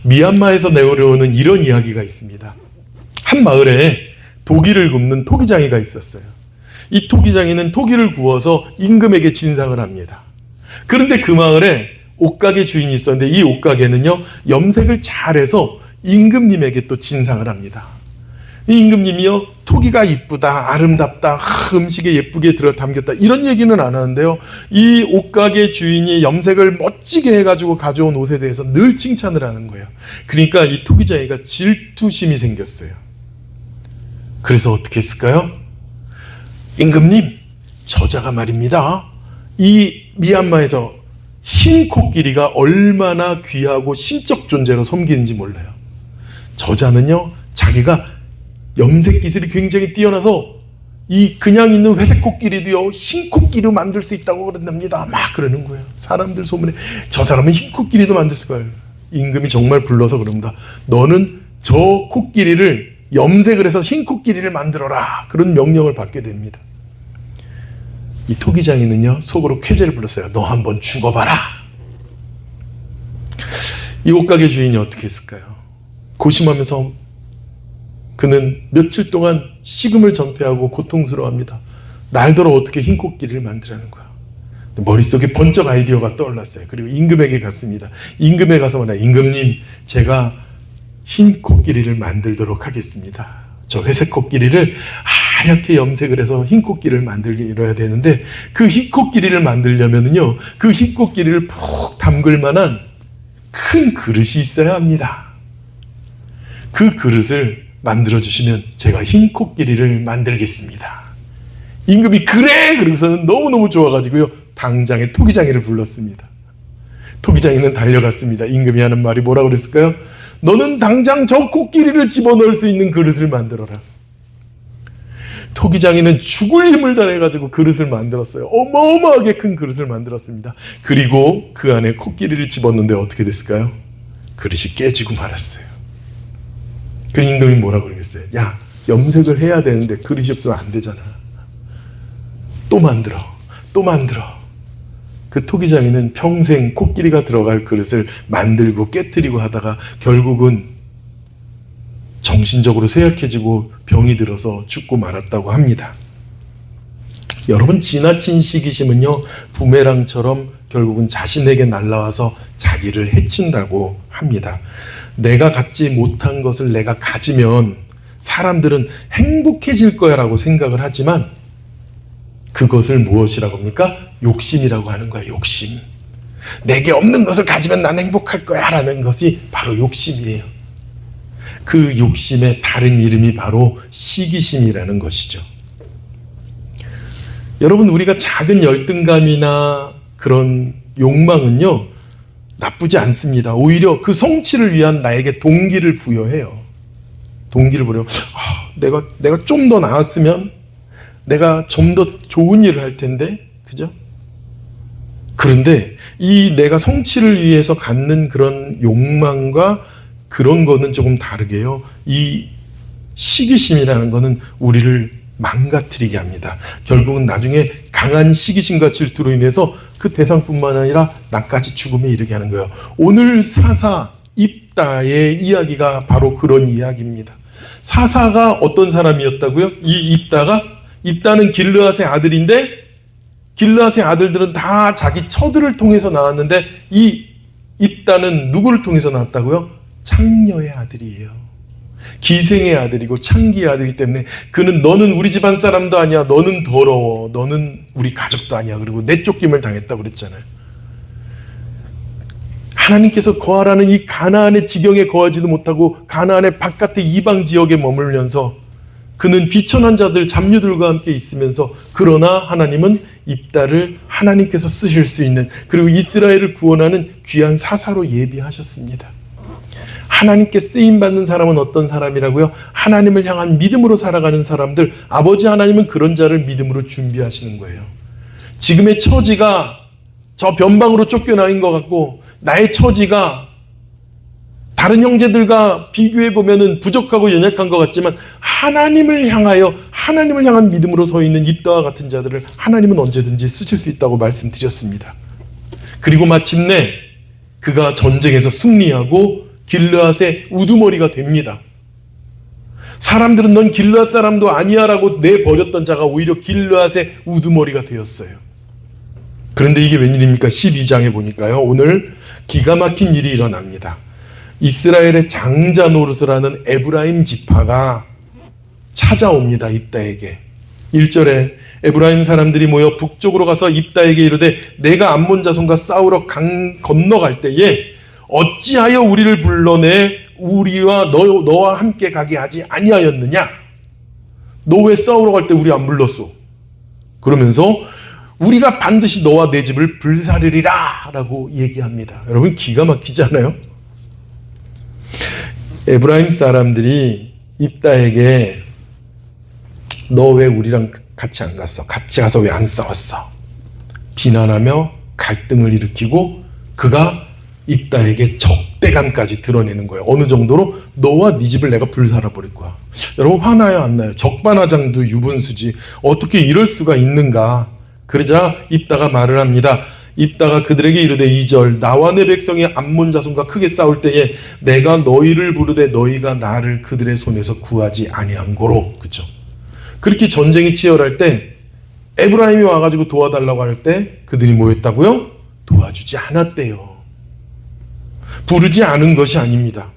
미얀마에서 내려오는 이런 이야기가 있습니다. 한 마을에 도기를 굽는 토기장이가 있었어요. 이 토기장이는 토기를 구워서 임금에게 진상을 합니다. 그런데 그 마을에 옷가게 주인이 있었는데 이 옷가게는요, 염색을 잘해서 임금님에게 또 진상을 합니다. 이 임금님이요, 토기가 이쁘다, 아름답다, 음식에 예쁘게 들어 담겼다, 이런 얘기는 안 하는데요, 이 옷가게 주인이 염색을 멋지게 해가지고 가져온 옷에 대해서 늘 칭찬을 하는 거예요. 그러니까 이 토기장이가 질투심이 생겼어요. 그래서 어떻게 했을까요? 임금님, 저자가 말입니다, 이 미얀마에서 흰 코끼리가 얼마나 귀하고 신적 존재로 섬기는지 몰라요. 저자는요, 자기가 염색 기술이 굉장히 뛰어나서 이 그냥 있는 회색 코끼리도요, 흰 코끼리로 만들 수 있다고 그런답니다. 막 그러는 거예요. 사람들 소문에 저 사람은 흰 코끼리도 만들 수가 있어요. 임금이 정말 불러서 그럽니다. 너는 저 코끼리를 염색을 해서 흰 코끼리를 만들어라. 그런 명령을 받게 됩니다. 이 토기장이는요, 속으로 쾌재를 불렀어요. 너 한번 죽어봐라. 이 옷가게 주인이 어떻게 했을까요? 고심하면서 그는 며칠 동안 식음을 전폐하고 고통스러워합니다. 날더러 어떻게 흰 코끼리를 만들라는 거야. 머릿속에 번쩍 아이디어가 떠올랐어요. 그리고 임금에게 갔습니다. 임금에 가서 말해요. 임금님, 제가 흰 코끼리를 만들도록 하겠습니다. 저 회색 코끼리를 하얗게 염색을 해서 흰 코끼리를 만들어야 되는데, 그 흰 코끼리를 만들려면요, 그 흰 코끼리를 푹 담글 만한 큰 그릇이 있어야 합니다. 그 그릇을 만들어주시면 제가 흰 코끼리를 만들겠습니다. 임금이 그래! 그러고서는 너무너무 좋아가지고요, 당장에 토기장이를 불렀습니다. 토기장이는 달려갔습니다. 임금이 하는 말이 뭐라고 그랬을까요? 너는 당장 저 코끼리를 집어넣을 수 있는 그릇을 만들어라. 토기장이는 죽을 힘을 다해가지고 그릇을 만들었어요. 어마어마하게 큰 그릇을 만들었습니다. 그리고 그 안에 코끼리를 집었는데 어떻게 됐을까요? 그릇이 깨지고 말았어요. 그 임금이 뭐라고 그러겠어요? 야, 염색을 해야 되는데 그릇이 없으면 안 되잖아. 또 만들어. 그 토기장이는 평생 코끼리가 들어갈 그릇을 만들고 깨트리고 하다가 결국은 정신적으로 쇠약해지고 병이 들어서 죽고 말았다고 합니다. 여러분, 지나친 시기심은요, 부메랑처럼 결국은 자신에게 날아와서 자기를 해친다고 합니다. 내가 갖지 못한 것을 내가 가지면 사람들은 행복해질 거야 라고 생각을 하지만, 그것을 무엇이라고 합니까? 욕심이라고 하는 거야. 욕심. 내게 없는 것을 가지면 난 행복할 거야 라는 것이 바로 욕심이에요. 그 욕심의 다른 이름이 바로 시기심이라는 것이죠. 여러분, 우리가 작은 열등감이나 그런 욕망은요, 나쁘지 않습니다. 오히려 그 성취를 위한 나에게 동기를 부여해요. 동기를 부여. 내가 좀 더 나았으면 내가 좀 더 좋은 일을 할 텐데, 그죠? 그런데 이 내가 성취를 위해서 갖는 그런 욕망과 그런 거는 조금 다르게요. 이 시기심이라는 거는 우리를 망가뜨리게 합니다. 결국은 나중에 강한 시기심과 질투로 인해서 그 대상뿐만 아니라 나까지 죽음에 이르게 하는 거예요. 오늘 사사 입다의 이야기가 바로 그런 이야기입니다. 사사가 어떤 사람이었다고요? 이 입다는 길르앗의 아들인데, 길르앗의 아들들은 다 자기 처들을 통해서 나왔는데, 이 입다는 누구를 통해서 나왔다고요? 창녀의 아들이에요. 기생의 아들이고 창기의 아들이기 때문에 그는 너는 우리 집안 사람도 아니야, 너는 더러워, 너는 우리 가족도 아니야, 그리고 내쫓김을 당했다고 그랬잖아요. 하나님께서 거하라는 이 가나안의 지경에 거하지도 못하고 가나안의 바깥의 이방 지역에 머물면서 그는 비천한 자들, 잡류들과 함께 있으면서, 그러나 하나님은 입다를 하나님께서 쓰실 수 있는, 그리고 이스라엘을 구원하는 귀한 사사로 예비하셨습니다. 하나님께 쓰임받는 사람은 어떤 사람이라고요? 하나님을 향한 믿음으로 살아가는 사람들, 아버지 하나님은 그런 자를 믿음으로 준비하시는 거예요. 지금의 처지가 저 변방으로 쫓겨나인 것 같고, 나의 처지가 다른 형제들과 비교해 보면은 부족하고 연약한 것 같지만, 하나님을 향한 믿음으로 서 있는 입다와 같은 자들을 하나님은 언제든지 쓰실 수 있다고 말씀드렸습니다. 그리고 마침내 그가 전쟁에서 승리하고 길르앗의 우두머리가 됩니다. 사람들은 넌 길르앗 사람도 아니야 라고 내버렸던 자가 오히려 길르앗의 우두머리가 되었어요. 그런데 이게 웬일입니까? 12장에 보니까요, 오늘 기가 막힌 일이 일어납니다. 이스라엘의 장자 노릇을 하는 에브라임 지파가 찾아옵니다. 입다에게. 1절에 에브라임 사람들이 모여 북쪽으로 가서 입다에게 이르되 내가 암몬 자손과 싸우러 강 건너갈 때에 어찌하여 우리를 불러내 우리와 너와 함께 가게 하지 아니하였느냐? 너 왜 싸우러 갈 때 우리 안 불렀어? 그러면서 우리가 반드시 너와 내 집을 불사르리라 라고 얘기합니다. 여러분 기가 막히지 않아요? 에브라임 사람들이 입다에게 너 왜 우리랑 같이 안 갔어? 같이 가서 왜 안 싸웠어? 비난하며 갈등을 일으키고 그가 입다에게 적대감까지 드러내는 거예요. 어느 정도로 너와 네 집을 내가 불살아 버릴 거야. 여러분 화나요 안 나요? 적반하장도 유분수지. 어떻게 이럴 수가 있는가? 그러자 입다가 말을 합니다. 입다가 그들에게 이르되 2절 나와 내 백성이 암몬 자손과 크게 싸울 때에 내가 너희를 부르되 너희가 나를 그들의 손에서 구하지 아니한 고로. 그렇죠? 그렇게 전쟁이 치열할 때 에브라임이 와가지고 도와달라고 할 때 그들이 뭐 했다고요? 도와주지 않았대요. 부르지 않은 것이 아닙니다.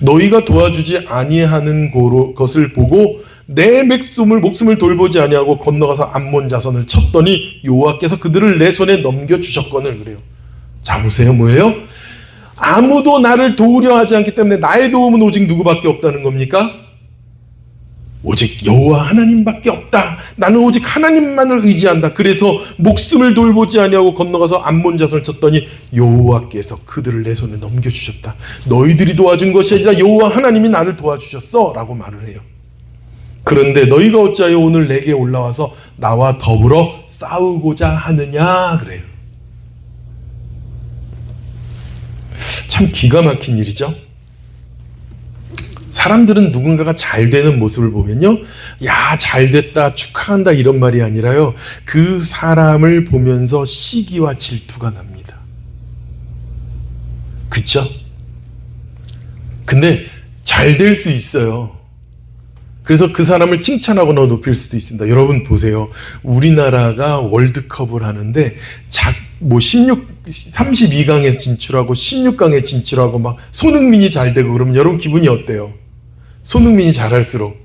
너희가 도와주지 아니하는 것을 보고 내 목숨을 돌보지 아니하고 건너가서 암몬 자손을 쳤더니 여호와께서 그들을 내 손에 넘겨주셨거늘. 그래요. 자 보세요. 뭐예요? 아무도 나를 도우려 하지 않기 때문에 나의 도움은 오직 누구밖에 없다는 겁니까? 오직 여호와 하나님밖에 없다. 나는 오직 하나님만을 의지한다. 그래서 목숨을 돌보지 아니하고 건너가서 암몬 자손을 쳤더니 여호와께서 그들을 내 손에 넘겨주셨다. 너희들이 도와준 것이 아니라 여호와 하나님이 나를 도와주셨어 라고 말을 해요. 그런데 너희가 어찌하여 오늘 내게 올라와서 나와 더불어 싸우고자 하느냐 그래요. 참 기가 막힌 일이죠. 사람들은 누군가가 잘 되는 모습을 보면요, 야, 잘 됐다, 축하한다 이런 말이 아니라요, 그 사람을 보면서 시기와 질투가 납니다. 그쵸? 근데 잘 될 수 있어요. 그래서 그 사람을 칭찬하거나 높일 수도 있습니다. 여러분 보세요. 우리나라가 월드컵을 하는데 32강에 진출하고 16강에 진출하고 막 손흥민이 잘 되고 그러면 여러분 기분이 어때요? 손흥민이 잘할수록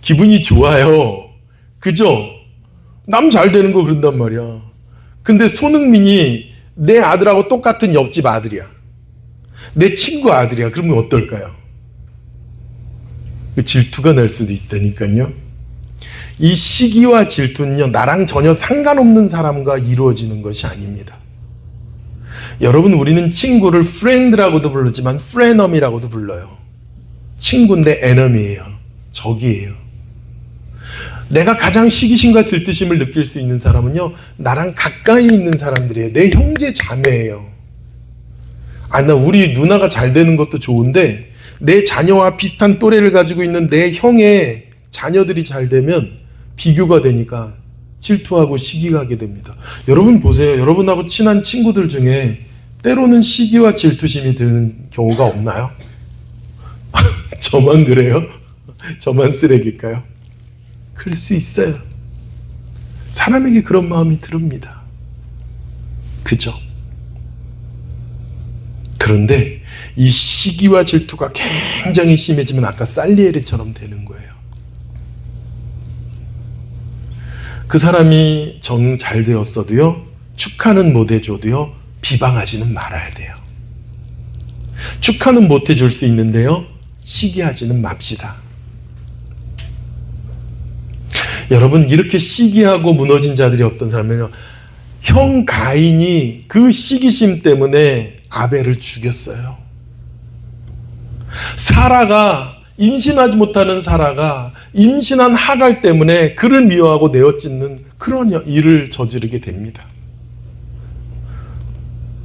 기분이 좋아요. 그죠? 남 잘 되는 거 그런단 말이야. 근데 손흥민이 내 아들하고 똑같은 옆집 아들이야. 내 친구 아들이야. 그러면 어떨까요? 질투가 날 수도 있다니까요. 이 시기와 질투는요, 나랑 전혀 상관없는 사람과 이루어지는 것이 아닙니다. 여러분, 우리는 친구를 friend라고도 부르지만 frenemies 불러요. 친구인데 enemy예요. 적이에요. 내가 가장 시기심과 질투심을 느낄 수 있는 사람은요, 나랑 가까이 있는 사람들이에요. 내 형제 자매예요. 나 우리 누나가 잘 되는 것도 좋은데 내 자녀와 비슷한 또래를 가지고 있는 내 형의 자녀들이 잘 되면 비교가 되니까 질투하고 시기가 하게 됩니다. 여러분 보세요. 여러분하고 친한 친구들 중에 때로는 시기와 질투심이 드는 경우가 없나요? 저만 그래요? 저만 쓰레기일까요? 그럴 수 있어요. 사람에게 그런 마음이 듭니다. 그죠? 그런데 이 시기와 질투가 굉장히 심해지면 아까 살리에리처럼 되는 거예요. 그 사람이 정 잘 되었어도요, 축하는 못 해줘도요, 비방하지는 말아야 돼요. 축하는 못 해줄 수 있는데요, 시기하지는 맙시다. 여러분, 이렇게 시기하고 무너진 자들이 어떤 사람이냐면, 형 가인이 그 시기심 때문에 아벨을 죽였어요. 사라가, 임신하지 못하는 사라가 임신한 하갈 때문에 그를 미워하고 내어찢는 그런 일을 저지르게 됩니다.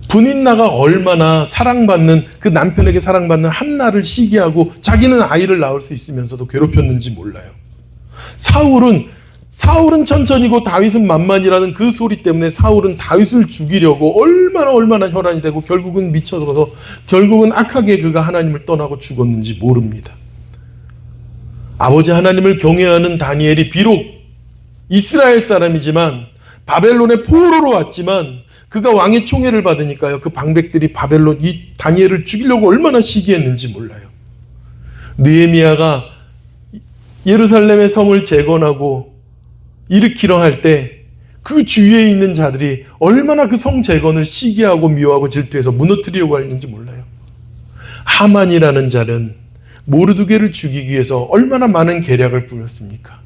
분인나가 얼마나 사랑받는, 그 남편에게 사랑받는 한나를 시기하고 자기는 아이를 낳을 수 있으면서도 괴롭혔는지 몰라요. 사울은 사울은 천천히고 다윗은 만만이라는 그 소리 때문에 사울은 다윗을 죽이려고 얼마나 혈안이 되고 결국은 미쳐서 결국은 악하게 그가 하나님을 떠나고 죽었는지 모릅니다. 아버지 하나님을 경외하는 다니엘이 비록 이스라엘 사람이지만 바벨론의 포로로 왔지만 그가 왕의 총애를 받으니까요. 그 방백들이 바벨론 이 다니엘을 죽이려고 얼마나 시기했는지 몰라요. 느헤미야가 예루살렘의 성을 재건하고 일으키려 할 때 그 주위에 있는 자들이 얼마나 그 성 재건을 시기하고 미워하고 질투해서 무너뜨리려고 했는지 몰라요. 하만이라는 자는 모르드게를 죽이기 위해서 얼마나 많은 계략을 부렸습니까?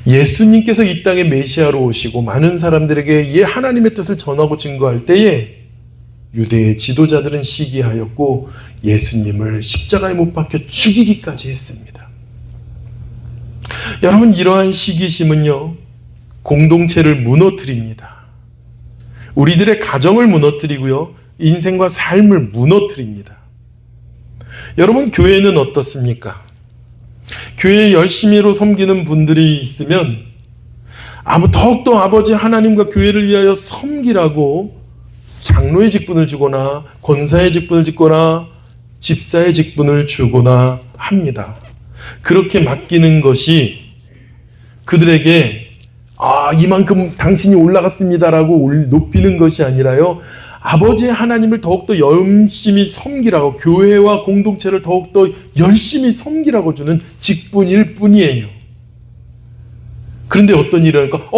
예수님께서 이 땅에 메시아로 오시고 많은 사람들에게 하나님의 뜻을 전하고 증거할 때에 유대의 지도자들은 시기하였고 예수님을 십자가에 못 박혀 죽이기까지 했습니다. 여러분, 이러한 시기심은요, 공동체를 무너뜨립니다. 우리들의 가정을 무너뜨리고요, 인생과 삶을 무너뜨립니다. 여러분, 교회는 어떻습니까? 교회에 열심히로 섬기는 분들이 있으면 더욱더 아버지 하나님과 교회를 위하여 섬기라고 장로의 직분을 주거나 권사의 직분을 주거나 집사의 직분을 주거나 합니다. 그렇게 맡기는 것이 그들에게 이만큼 당신이 올라갔습니다라고 높이는 것이 아니라요, 아버지 하나님을 더욱더 열심히 섬기라고, 교회와 공동체를 더욱더 열심히 섬기라고 주는 직분일 뿐이에요. 그런데 어떤 일을 하니까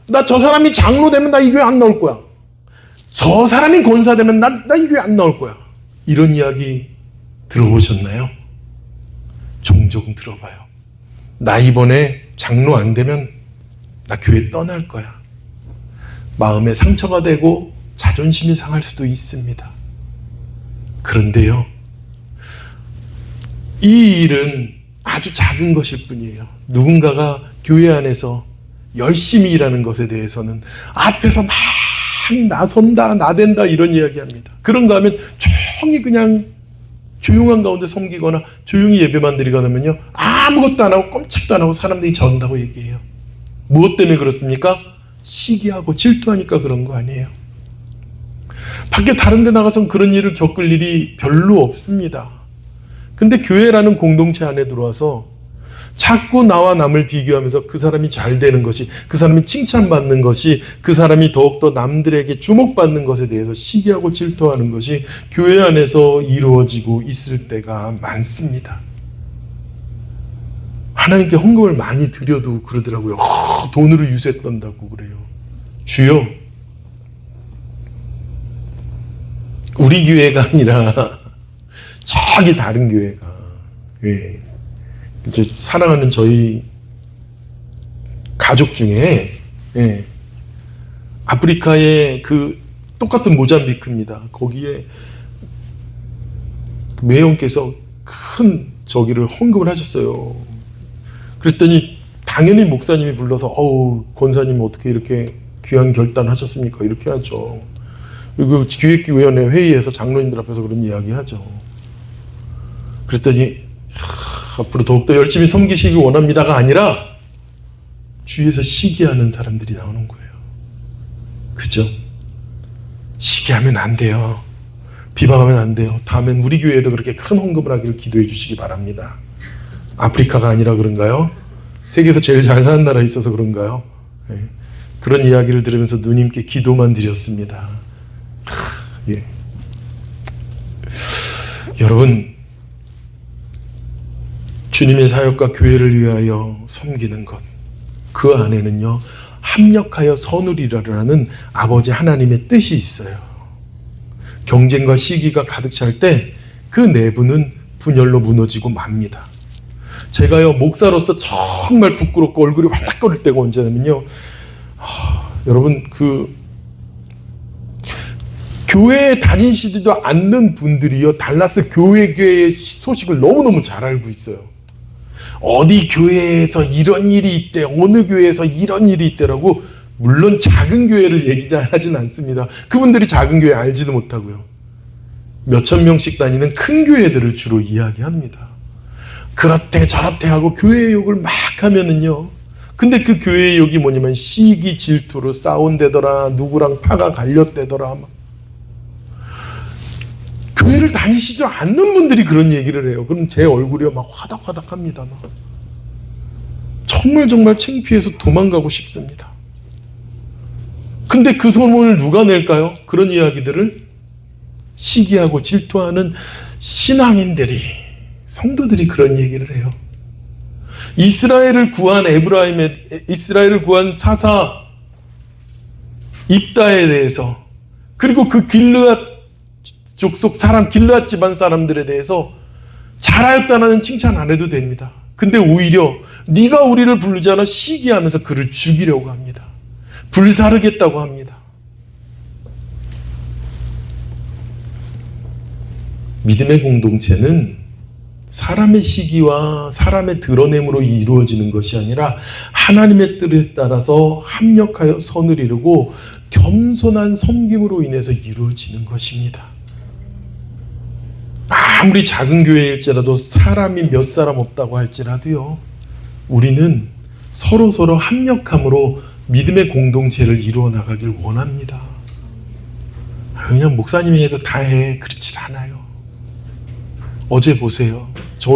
나 저 사람이 장로 되면 나 이 교회 안 나올 거야. 저 사람이 권사 되면 나 이 교회 안 나올 거야. 이런 이야기 들어보셨나요? 종종 들어봐요. 나 이번에 장로 안 되면 나 교회 떠날 거야. 마음에 상처가 되고 자존심이 상할 수도 있습니다. 그런데요, 이 일은 아주 작은 것일 뿐이에요. 누군가가 교회 안에서 열심히 일하는 것에 대해서는 앞에서 막 나선다, 나댄다 이런 이야기합니다. 그런가 하면 조용히 그냥 조용한 가운데 섬기거나 조용히 예배만 드리거나 하면요, 아무것도 안 하고 꼼짝도 안 하고 사람들이 전다고 얘기해요. 무엇 때문에 그렇습니까? 시기하고 질투하니까 그런 거 아니에요. 밖에 다른 데 나가서는 그런 일을 겪을 일이 별로 없습니다. 근데 교회라는 공동체 안에 들어와서 자꾸 나와 남을 비교하면서 그 사람이 잘 되는 것이, 그 사람이 칭찬받는 것이, 그 사람이 더욱더 남들에게 주목받는 것에 대해서 시기하고 질투하는 것이 교회 안에서 이루어지고 있을 때가 많습니다. 하나님께 헌금을 많이 드려도 그러더라고요. 돈으로 유세 떤다고 그래요. 주여, 우리 교회가 아니라 저기 다른 교회가, 이제 사랑하는 저희 가족 중에 아프리카의 그 똑같은 모잠비크입니다. 거기에 매형께서 큰 저기를 헌금을 하셨어요. 그랬더니 당연히 목사님이 불러서 권사님 어떻게 이렇게 귀한 결단하셨습니까? 이렇게 하죠. 그리고 기획위원회 회의에서 장로님들 앞에서 그런 이야기 하죠. 그랬더니 앞으로 더욱더 열심히 섬기시기 원합니다가 아니라 주위에서 시기하는 사람들이 나오는 거예요. 그죠? 시기하면 안 돼요. 비방하면 안 돼요. 다음엔 우리 교회에도 그렇게 큰 헌금을 하기를 기도해 주시기 바랍니다. 아프리카가 아니라 그런가요? 세계에서 제일 잘 사는 나라에 있어서 그런가요? 그런 이야기를 들으면서 누님께 기도만 드렸습니다. 여러분, 주님의 사역과 교회를 위하여 섬기는 것, 그 안에는요, 합력하여 선을 이루라는 아버지 하나님의 뜻이 있어요. 경쟁과 시기가 가득 찰 때 그 내부는 분열로 무너지고 맙니다. 제가요, 목사로서 정말 부끄럽고 얼굴이 화딱거릴 때가 언제냐면요, 여러분, 교회에 다니시지도 않는 분들이요, 달라스 교회의 소식을 너무너무 잘 알고 있어요. 어디 교회에서 이런 일이 있대, 어느 교회에서 이런 일이 있대라고. 물론 작은 교회를 얘기하진 않습니다. 그분들이 작은 교회 알지도 못하고요, 몇천 명씩 다니는 큰 교회들을 주로 이야기합니다. 그렇대 저렇대 하고 교회 욕을 막 하면은요, 근데 그 교회의 욕이 뭐냐면 시기 질투로 싸운대더라, 누구랑 파가 갈렸대더라. 막. 교회를 다니시지 않는 분들이 그런 얘기를 해요. 그럼 제 얼굴이 막 화닥화닥합니다. 막. 정말 창피해서 도망가고 싶습니다. 근데 그 소문을 누가 낼까요? 그런 이야기들을 시기하고 질투하는 신앙인들이, 성도들이 그런 얘기를 해요. 이스라엘을 구한 이스라엘을 구한 사사 입다에 대해서, 그리고 그 길르앗 족속 사람, 길르앗 집안 사람들에 대해서 잘하였다는 칭찬 안 해도 됩니다. 근데 오히려 네가 우리를 부르지 않아 시기하면서 그를 죽이려고 합니다. 불사르겠다고 합니다. 믿음의 공동체는 사람의 시기와 사람의 드러냄으로 이루어지는 것이 아니라 하나님의 뜻에 따라서 합력하여 선을 이루고 겸손한 섬김으로 인해서 이루어지는 것입니다. 아무리 작은 교회일지라도 사람이 몇 사람 없다고 할지라도요, 우리는 서로 합력함으로 믿음의 공동체를 이루어 나가길 원합니다. 그냥 목사님이 해도 다 해, 그렇지 않아요. 어제 보세요.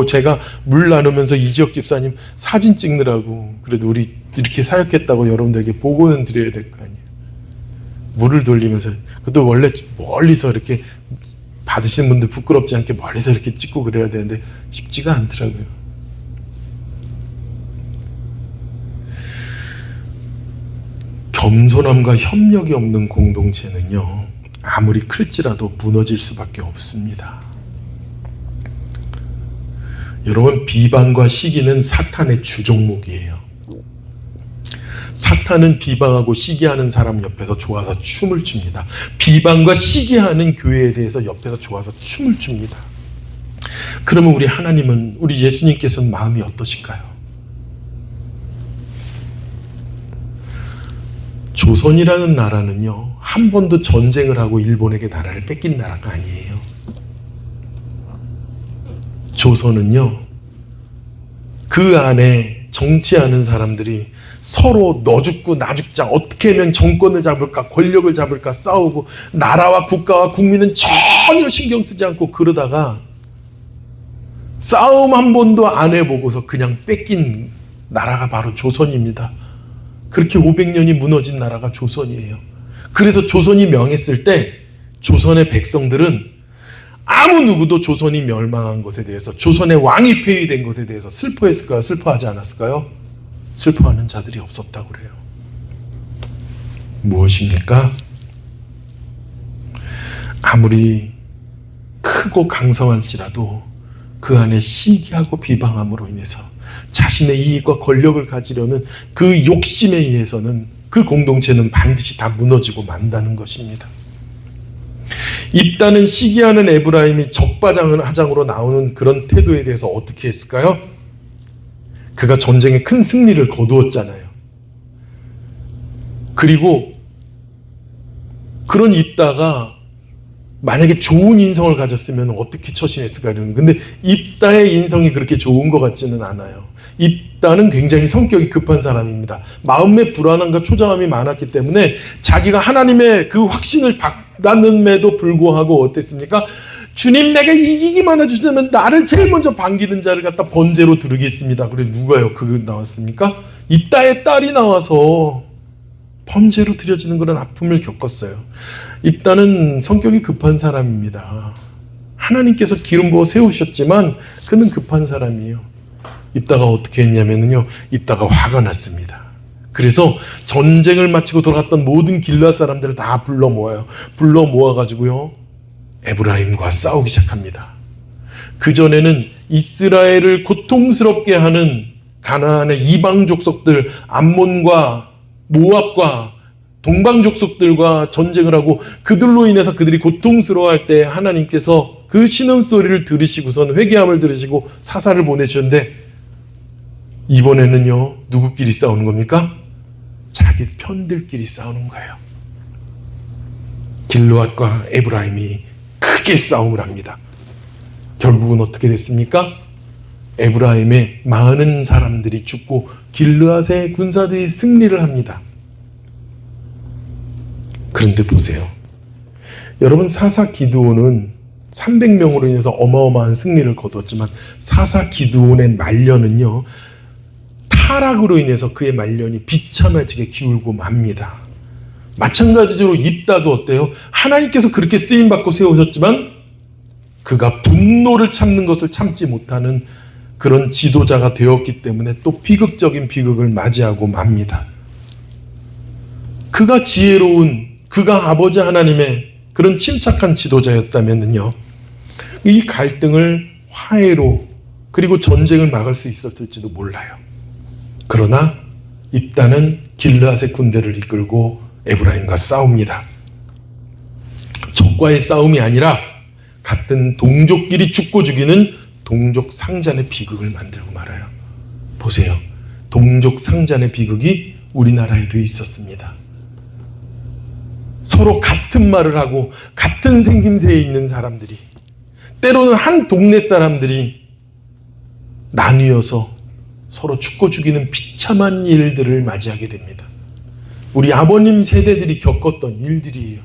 제가 물 나누면서 이지혁 집사님 사진 찍느라고, 그래도 우리 이렇게 사역했다고 여러분들에게 보고는 드려야 될 거 아니에요. 물을 돌리면서, 그것도 원래 멀리서 이렇게 받으시는 분들 부끄럽지 않게 멀리서 이렇게 찍고 그래야 되는데 쉽지가 않더라고요. 겸손함과 협력이 없는 공동체는요, 아무리 클지라도 무너질 수밖에 없습니다. 여러분, 비방과 시기는 사탄의 주종목이에요. 사탄은 비방하고 시기하는 사람 옆에서 좋아서 춤을 춥니다. 비방과 시기하는 교회에 대해서 옆에서 좋아서 춤을 춥니다. 그러면 우리 하나님은, 우리 예수님께서는 마음이 어떠실까요? 조선이라는 나라는요, 한 번도 전쟁을 하고 일본에게 나라를 뺏긴 나라가 아니에요. 조선은요, 그 안에 정치하는 사람들이 서로 너 죽고 나 죽자, 어떻게 하면 정권을 잡을까, 권력을 잡을까 싸우고, 나라와 국가와 국민은 전혀 신경 쓰지 않고 그러다가 싸움 한 번도 안 해보고서 그냥 뺏긴 나라가 바로 조선입니다. 그렇게 500년이 무너진 나라가 조선이에요. 그래서 조선이 명했을 때 조선의 백성들은 아무 누구도 조선이 멸망한 것에 대해서, 조선의 왕이 폐위된 것에 대해서 슬퍼했을까요? 슬퍼하지 않았을까요? 슬퍼하는 자들이 없었다고 그래요. 무엇입니까? 아무리 크고 강성할지라도 그 안에 시기하고 비방함으로 인해서 자신의 이익과 권력을 가지려는 그 욕심에 의해서는 그 공동체는 반드시 다 무너지고 만다는 것입니다. 입다는 시기하는 에브라임이 적반하장으로 나오는 그런 태도에 대해서 어떻게 했을까요? 그가 전쟁에 큰 승리를 거두었잖아요. 그리고 그런 입다가 만약에 좋은 인성을 가졌으면 어떻게 처신했을까? 근데 입다의 인성이 그렇게 좋은 것 같지는 않아요. 입다는 굉장히 성격이 급한 사람입니다. 마음의 불안함과 초조함이 많았기 때문에 자기가 하나님의 그 확신을 받았음에도 불구하고 어땠습니까? 주님, 내가 이기기만 해주시면 나를 제일 먼저 반기는 자를 갖다 번제로 드리겠습니다. 그래, 누가요? 그거 나왔습니까? 입다의 딸이 나와서 번제로 드려지는 그런 아픔을 겪었어요. 입다는 성격이 급한 사람입니다. 하나님께서 기름 부어 세우셨지만 그는 급한 사람이에요. 입다가 어떻게 했냐면요, 입다가 화가 났습니다. 그래서 전쟁을 마치고 돌아갔던 모든 길르앗 사람들을 다 불러 모아요. 불러 모아가지고요, 에브라임과 싸우기 시작합니다. 그전에는 이스라엘을 고통스럽게 하는 가나안의 이방 족속들, 암몬과 모압과 동방 족속들과 전쟁을 하고 그들로 인해서 그들이 고통스러워할 때 하나님께서 그 신음소리를 들으시고선 회개함을 들으시고 사사를 보내주셨는데, 이번에는요, 누구끼리 싸우는 겁니까? 자기 편들끼리 싸우는 거예요. 길르앗과 에브라임이 크게 싸움을 합니다. 결국은 어떻게 됐습니까? 에브라임의 많은 사람들이 죽고 길르앗의 군사들이 승리를 합니다. 그런데 보세요. 여러분, 사사 기드온은 300명으로 인해서 어마어마한 승리를 거두었지만 사사 기드온의 말년은요, 타락으로 인해서 그의 말년이 비참해지게 기울고 맙니다. 마찬가지로 입다도 어때요? 하나님께서 그렇게 쓰임받고 세우셨지만 그가 분노를 참는 것을 참지 못하는 그런 지도자가 되었기 때문에 또 비극적인 비극을 맞이하고 맙니다. 그가 지혜로운, 그가 아버지 하나님의 그런 침착한 지도자였다면요, 이 갈등을 화해로 그리고 전쟁을 막을 수 있었을지도 몰라요. 그러나 입다는 길르앗의 군대를 이끌고 에브라임과 싸웁니다. 적과의 싸움이 아니라 같은 동족끼리 죽고 죽이는 동족 상잔의 비극을 만들고 말아요. 보세요. 동족 상잔의 비극이 우리나라에도 있었습니다. 서로 같은 말을 하고 같은 생김새에 있는 사람들이, 때로는 한 동네 사람들이 나뉘어서 서로 죽고 죽이는 비참한 일들을 맞이하게 됩니다. 우리 아버님 세대들이 겪었던 일들이에요.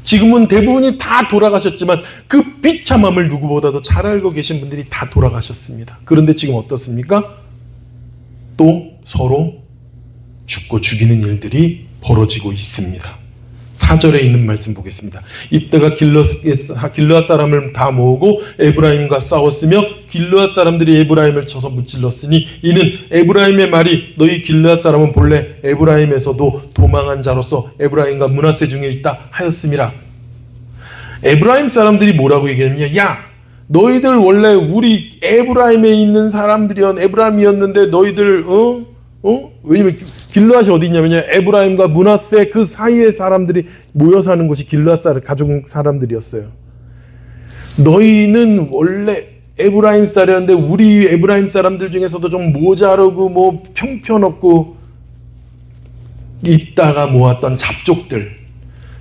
지금은 대부분이 다 돌아가셨지만 그 비참함을 누구보다도 잘 알고 계신 분들이 다 돌아가셨습니다. 그런데 지금 어떻습니까? 또 서로 죽고 죽이는 일들이 벌어지고 있습니다. 4절에 있는 말씀 보겠습니다. 입다가 길르앗 사람을 다 모으고 에브라임과 싸웠으며 길르앗 사람들이 에브라임을 쳐서 무찔렀으니 이는 에브라임의 말이 너희 길르앗 사람은 본래 에브라임에서도 도망한 자로서 에브라임과 므낫세 중에 있다 하였음이라. 에브라임 사람들이 뭐라고 얘기했냐? 야, 너희들 원래 우리 에브라임에 있는 사람들이었, 에브라임이었는데 너희들 왜냐면 길르앗이 어디 있냐면요, 에브라임과 므낫세 그 사이의 사람들이 모여 사는 곳이 길르앗 가족 사람들이었어요. 너희는 원래 에브라임 쌀이었는데 우리 에브라임 사람들 중에서도 좀 모자르고 뭐 형편없고 있다가 모았던 잡족들,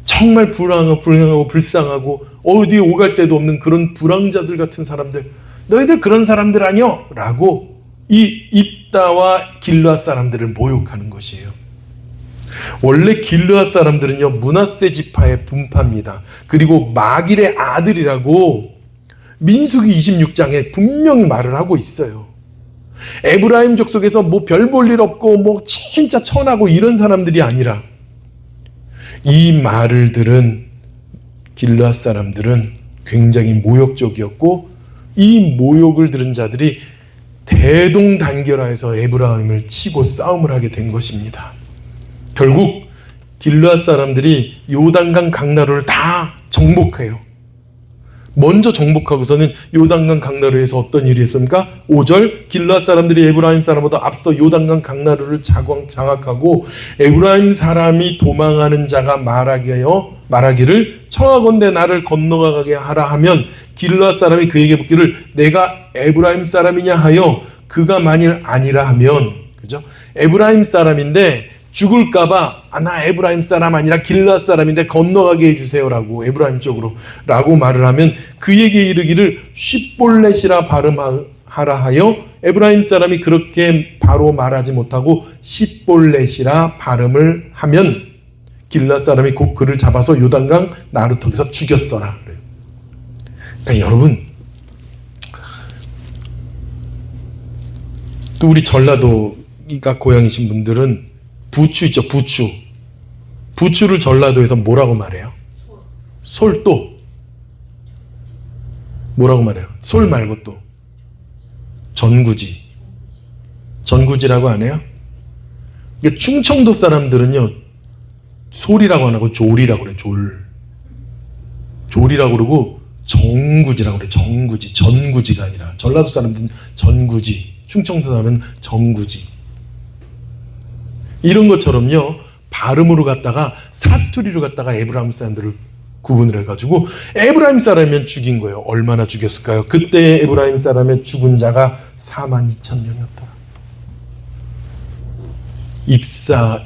정말 불행하고 불쌍하고 어디에 오갈 데도 없는 그런 불황자들 같은 사람들, 너희들 그런 사람들 아니여? 라고 이 입다와 길르앗 사람들을 모욕하는 것이에요. 원래 길르앗 사람들은요, 므낫세 지파의 분파입니다. 그리고 마길의 아들이라고 민수기 26장에 분명히 말을 하고 있어요. 에브라임 족속에서 뭐 별 볼 일 없고 뭐 진짜 천하고 이런 사람들이 아니라, 이 말을 들은 길르앗 사람들은 굉장히 모욕적이었고 이 모욕을 들은 자들이 대동단결하여서 에브라임을 치고 싸움을 하게 된 것입니다. 결국 길르앗 사람들이 요단강 강나루를 다 정복해요. 먼저 정복하고서는 요단강 강나루에서 어떤 일이 있습니까? 5절, 길르앗 사람들이 에브라임 사람보다 앞서 요단강 강나루를 장악하고 에브라임 사람이 도망하는 자가 말하기를 청하건대 나를 건너가게 하라 하면 길르앗 사람이 그에게 묻기를 내가 에브라임 사람이냐 하여 그가 만일 아니라 하면, 그죠? 에브라임 사람인데 죽을까봐 나 에브라임 사람 아니라 길르앗 사람인데 건너가게 해주세요라고, 에브라임 쪽으로 라고 말을 하면 그에게 이르기를 쉿볼렛이라 발음하라 하여 에브라임 사람이 그렇게 바로 말하지 못하고 쉿볼렛이라 발음을 하면 길르앗 사람이 곧 그를 잡아서 요단강 나루턱에서 죽였더라. 그러니까 여러분, 또 우리 전라도가 고향이신 분들은 부추 있죠, 부추. 부추를 전라도에서 뭐라고 말해요? 솔도. 뭐라고 말해요? 솔 말고 또 전구지. 전구지라고 안 해요? 충청도 사람들은요, 솔이라고 안 하고 졸이라고 그래. 졸이라고 그러고 정구지라고 그래. 정구지. 전구지가 아니라. 전라도 사람들은 전구지, 충청도 사람은 정구지. 이런 것처럼요, 발음으로 갖다가 사투리로 갖다가 에브라임 사람들을 구분을 해가지고 에브라임 사람이면 죽인 거예요. 얼마나 죽였을까요? 그때 에브라임 사람의 죽은 자가 42,000명이었다.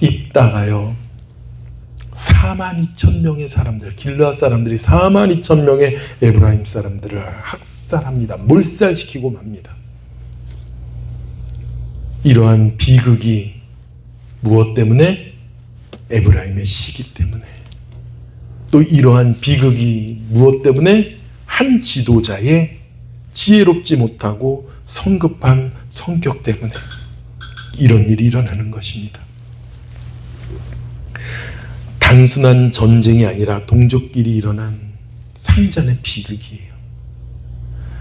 입다가요 42,000명의 사람들, 길르앗 사람들이 42,000명의 에브라임 사람들을 학살합니다. 몰살시키고 맙니다. 이러한 비극이 무엇 때문에? 에브라임의 시기 때문에. 또 이러한 비극이 무엇 때문에? 한 지도자의 지혜롭지 못하고 성급한 성격 때문에 이런 일이 일어나는 것입니다. 단순한 전쟁이 아니라 동족끼리 일어난 산잔의 비극이에요.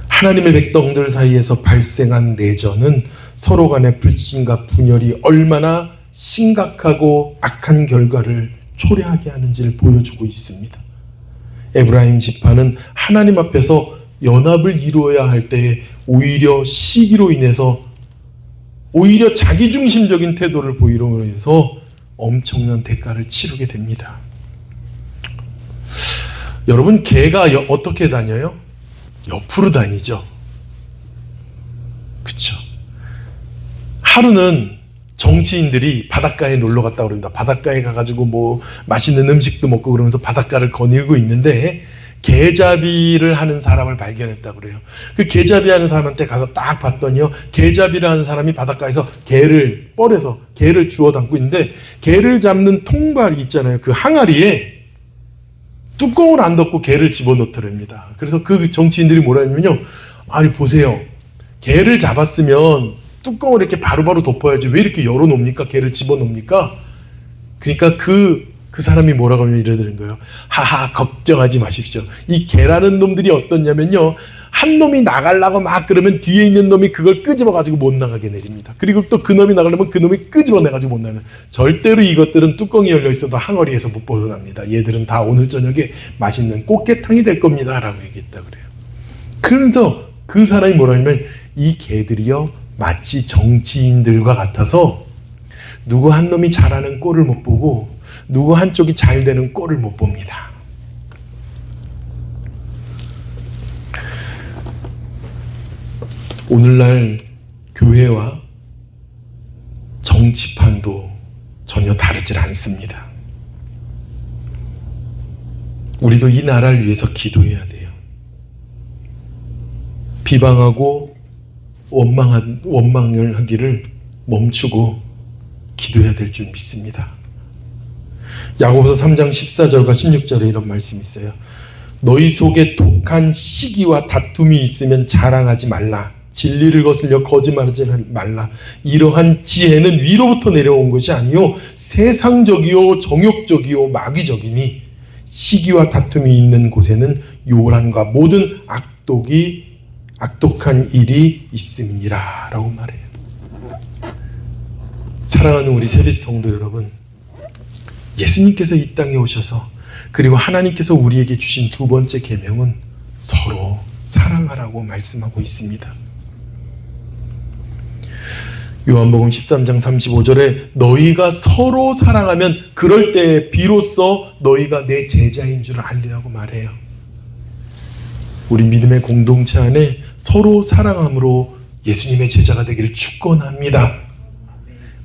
하나님의 백성들 사이에서 발생한 내전은 서로 간의 불신과 분열이 얼마나 심각하고 악한 결과를 초래하게 하는지를 보여주고 있습니다. 에브라임 지파는 하나님 앞에서 연합을 이루어야 할 때에 오히려 시기로 인해서 오히려 자기중심적인 태도를 보이므로 해서 엄청난 대가를 치르게 됩니다. 여러분, 개가 어떻게 다녀요? 옆으로 다니죠. 그렇죠? 하루는 정치인들이 바닷가에 놀러 갔다 그럽니다. 바닷가에 가가지고 뭐 맛있는 음식도 먹고 그러면서 바닷가를 거닐고 있는데 개잡이를 하는 사람을 발견했다 그래요. 그 개잡이 하는 사람한테 가서 딱 봤더니요, 개잡이를 하는 사람이 바닷가에서 개를 뻘에서 개를 주워 담고 있는데 개를 잡는 통발이 있잖아요. 그 항아리에 뚜껑을 안 덮고 개를 집어넣더랍니다. 그래서 그 정치인들이 뭐라 했냐면요, 아니 보세요, 개를 잡았으면 뚜껑을 이렇게 바로바로 덮어야지 왜 이렇게 열어놓습니까? 개를 집어넣습니까? 그러니까 그 사람이 뭐라고 하면 이러더는 거예요. 하하, 걱정하지 마십시오. 이 개라는 놈들이 어떻냐면요, 한 놈이 나가려고 막 그러면 뒤에 있는 놈이 그걸 끄집어가지고 못 나가게 내립니다. 그리고 또 그 놈이 나가려면 그 놈이 끄집어내가지고 못 나가는. 절대로 이것들은 뚜껑이 열려있어도 항아리에서 못 벗어납니다. 얘들은 다 오늘 저녁에 맛있는 꽃게탕이 될 겁니다 라고 얘기했다 그래요. 그러면서 그 사람이 뭐라 하냐면, 이 개들이요 마치 정치인들과 같아서 누구 한 놈이 잘하는 꼴을 못 보고 누구 한쪽이 잘 되는 꼴을 못 봅니다. 오늘날 교회와 정치판도 전혀 다르질 않습니다. 우리도 이 나라를 위해서 기도해야 돼요. 비방하고 원망을 하기를 멈추고 기도해야 될 줄 믿습니다. 야고보서 3장 14절과 16절에 이런 말씀이 있어요. 너희 속에 독한 시기와 다툼이 있으면 자랑하지 말라. 진리를 거슬려 거짓말하지 말라. 이러한 지혜는 위로부터 내려온 것이 아니요 세상적이요 정욕적이요 마귀적이니 시기와 다툼이 있는 곳에는 요란과 모든 악독한 일이 있음이니라 라고 말해요. 사랑하는 우리 세비스 성도 여러분, 예수님께서 이 땅에 오셔서 그리고 하나님께서 우리에게 주신 두 번째 계명은 서로 사랑하라고 말씀하고 있습니다. 요한복음 13장 35절에 너희가 서로 사랑하면 그럴 때 비로소 너희가 내 제자인 줄 알리라고 말해요. 우리 믿음의 공동체 안에 서로 사랑함으로 예수님의 제자가 되기를 축원합니다.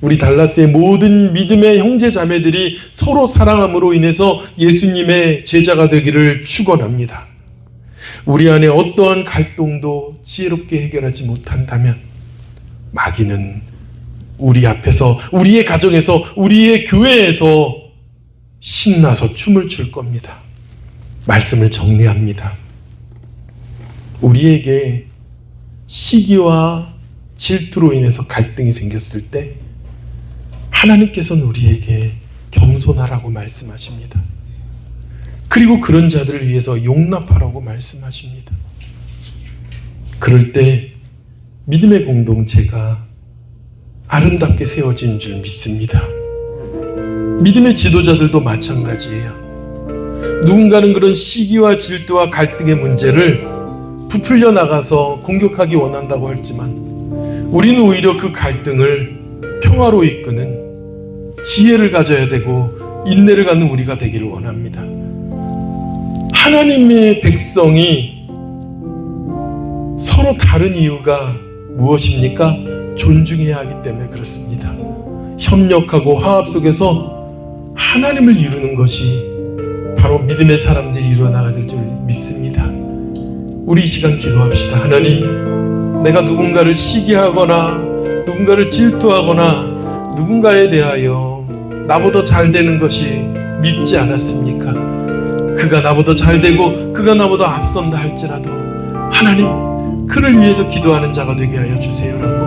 우리 달라스의 모든 믿음의 형제 자매들이 서로 사랑함으로 인해서 예수님의 제자가 되기를 축원합니다. 우리 안에 어떠한 갈등도 지혜롭게 해결하지 못한다면 마귀는 우리 앞에서, 우리의 가정에서, 우리의 교회에서 신나서 춤을 출 겁니다. 말씀을 정리합니다. 우리에게 시기와 질투로 인해서 갈등이 생겼을 때 하나님께서는 우리에게 겸손하라고 말씀하십니다. 그리고 그런 자들을 위해서 용납하라고 말씀하십니다. 그럴 때 믿음의 공동체가 아름답게 세워진 줄 믿습니다. 믿음의 지도자들도 마찬가지예요. 누군가는 그런 시기와 질투와 갈등의 문제를 부풀려 나가서 공격하기 원한다고 했지만 우리는 오히려 그 갈등을 평화로 이끄는 지혜를 가져야 되고 인내를 갖는 우리가 되기를 원합니다. 하나님의 백성이 서로 다른 이유가 무엇입니까? 존중해야 하기 때문에 그렇습니다. 협력하고 화합 속에서 하나님을 이루는 것이 바로 믿음의 사람들이 이루어나가야 될 줄 믿습니다. 우리 이 시간 기도합시다. 하나님, 내가 누군가를 시기하거나 누군가를 질투하거나 누군가에 대하여 나보다 잘 되는 것이 밉지 않았습니까? 그가 나보다 잘 되고 그가 나보다 앞선다 할지라도 하나님 그를 위해서 기도하는 자가 되게 하여 주세요라고